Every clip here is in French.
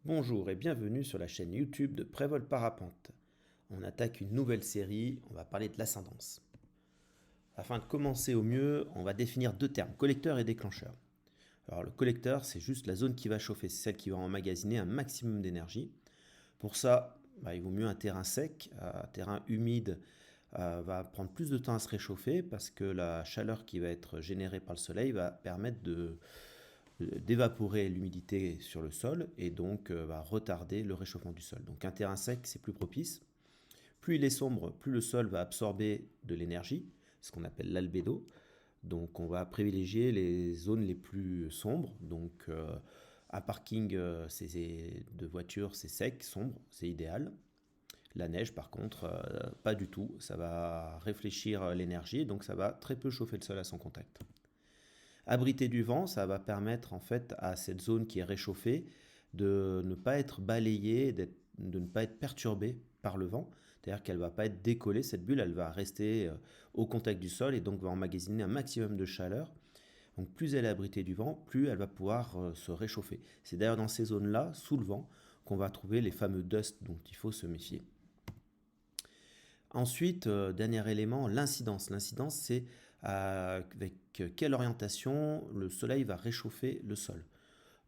Bonjour et bienvenue sur la chaîne YouTube de Prévol Parapente. On attaque une nouvelle série, on va parler de l'ascendance. Afin de commencer au mieux, on va définir deux termes, collecteur et déclencheur. Alors le collecteur, c'est juste la zone qui va chauffer, c'est celle qui va emmagasiner un maximum d'énergie. Pour ça, il vaut mieux un terrain sec, un terrain humide va prendre plus de temps à se réchauffer parce que la chaleur qui va être générée par le soleil va permettre d'évaporer l'humidité sur le sol et donc va retarder le réchauffement du sol. Donc un terrain sec, c'est plus propice. Plus il est sombre, plus le sol va absorber de l'énergie, ce qu'on appelle l'albédo. Donc on va privilégier les zones les plus sombres. Donc un parking de voiture, c'est sec, sombre, c'est idéal. La neige, par contre, pas du tout. Ça va réfléchir l'énergie, donc ça va très peu chauffer le sol à son contact. Abriter du vent, ça va permettre en fait à cette zone qui est réchauffée de ne pas être balayée, de ne pas être perturbée par le vent. C'est-à-dire qu'elle ne va pas être décollée, cette bulle, elle va rester au contact du sol et donc va emmagasiner un maximum de chaleur. Donc plus elle est abritée du vent, plus elle va pouvoir se réchauffer. C'est d'ailleurs dans ces zones-là, sous le vent, qu'on va trouver les fameux dusts dont il faut se méfier. Ensuite, dernier élément, l'incidence. L'incidence, c'est avec quelle orientation le soleil va réchauffer le sol.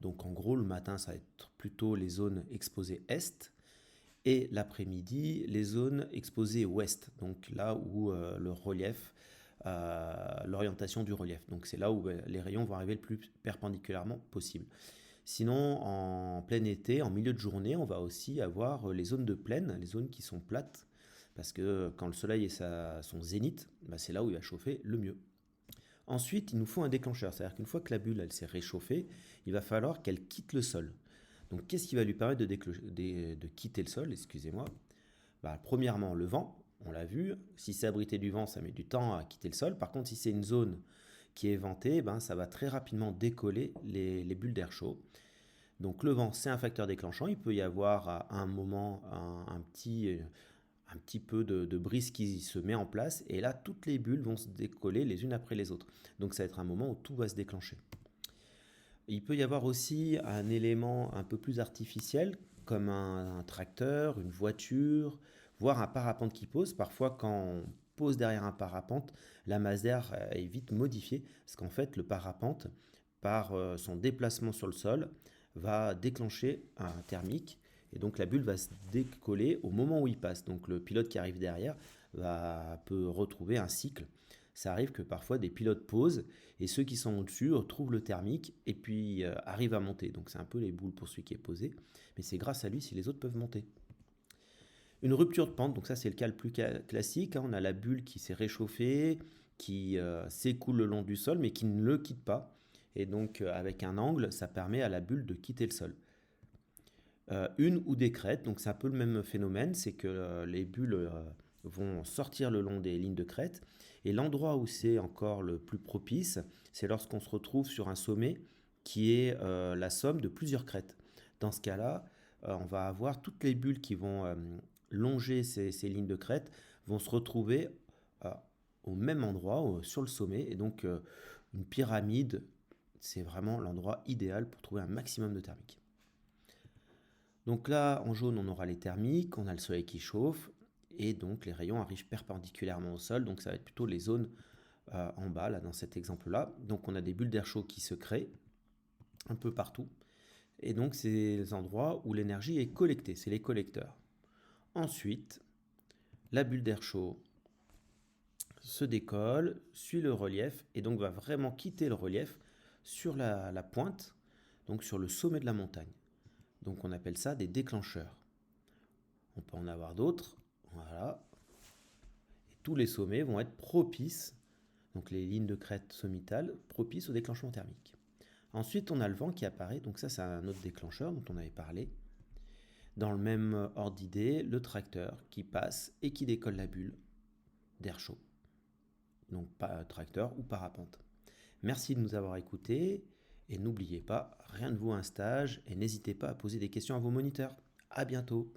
Donc en gros, le matin, ça va être plutôt les zones exposées est, et l'après-midi, les zones exposées ouest, donc là où le relief, l'orientation du relief. Donc c'est là où les rayons vont arriver le plus perpendiculairement possible. Sinon, en plein été, en milieu de journée, on va aussi avoir les zones de plaine, les zones qui sont plates, parce que quand le soleil est à son zénith, c'est là où il va chauffer le mieux. Ensuite, il nous faut un déclencheur, c'est-à-dire qu'une fois que la bulle elle s'est réchauffée, il va falloir qu'elle quitte le sol. Donc qu'est-ce qui va lui permettre de quitter le sol, excusez-moi. Premièrement, le vent, on l'a vu, si c'est abrité du vent, ça met du temps à quitter le sol. Par contre, si c'est une zone qui est ventée, ça va très rapidement décoller les bulles d'air chaud. Donc le vent, c'est un facteur déclenchant. Il peut y avoir à un moment un petit peu de brise qui se met en place et là, toutes les bulles vont se décoller les unes après les autres. Donc ça va être un moment où tout va se déclencher. Il peut y avoir aussi un élément un peu plus artificiel, comme un tracteur, une voiture, voire un parapente qui pose. Parfois, quand on pose derrière un parapente, la masse d'air est vite modifiée, parce qu'en fait, le parapente, par son déplacement sur le sol, va déclencher un thermique, et donc la bulle va se décoller au moment où il passe. Donc le pilote qui arrive derrière peut retrouver un cycle. Ça arrive que parfois des pilotes posent et ceux qui sont au-dessus trouvent le thermique et puis arrivent à monter. Donc c'est un peu les boules pour celui qui est posé, mais c'est grâce à lui si les autres peuvent monter. Une rupture de pente, donc ça c'est le cas le plus classique. On a la bulle qui s'est réchauffée, qui s'écoule le long du sol, mais qui ne le quitte pas. Et donc avec un angle, ça permet à la bulle de quitter le sol. Une ou des crêtes, donc c'est un peu le même phénomène, c'est que les bulles vont sortir le long des lignes de crête. Et l'endroit où c'est encore le plus propice, c'est lorsqu'on se retrouve sur un sommet qui est la somme de plusieurs crêtes. Dans ce cas-là, on va avoir toutes les bulles qui vont longer ces lignes de crête, vont se retrouver au même endroit, sur le sommet. Et donc une pyramide, c'est vraiment l'endroit idéal pour trouver un maximum de thermique. Donc là, en jaune, on aura les thermiques, on a le soleil qui chauffe, et donc les rayons arrivent perpendiculairement au sol, donc ça va être plutôt les zones en bas, là, dans cet exemple-là. Donc on a des bulles d'air chaud qui se créent un peu partout, et donc c'est les endroits où l'énergie est collectée, c'est les collecteurs. Ensuite, la bulle d'air chaud se décolle, suit le relief, et donc va vraiment quitter le relief sur la pointe, donc sur le sommet de la montagne. Donc on appelle ça des déclencheurs. On peut en avoir d'autres, voilà. Et tous les sommets vont être propices, donc les lignes de crête sommitales, propices au déclenchement thermique. Ensuite, on a le vent qui apparaît, donc ça c'est un autre déclencheur dont on avait parlé. Dans le même ordre d'idée, le tracteur qui passe et qui décolle la bulle d'air chaud. Donc pas tracteur ou parapente. Merci de nous avoir écoutés et n'oubliez pas, rien ne vaut un stage et n'hésitez pas à poser des questions à vos moniteurs. À bientôt.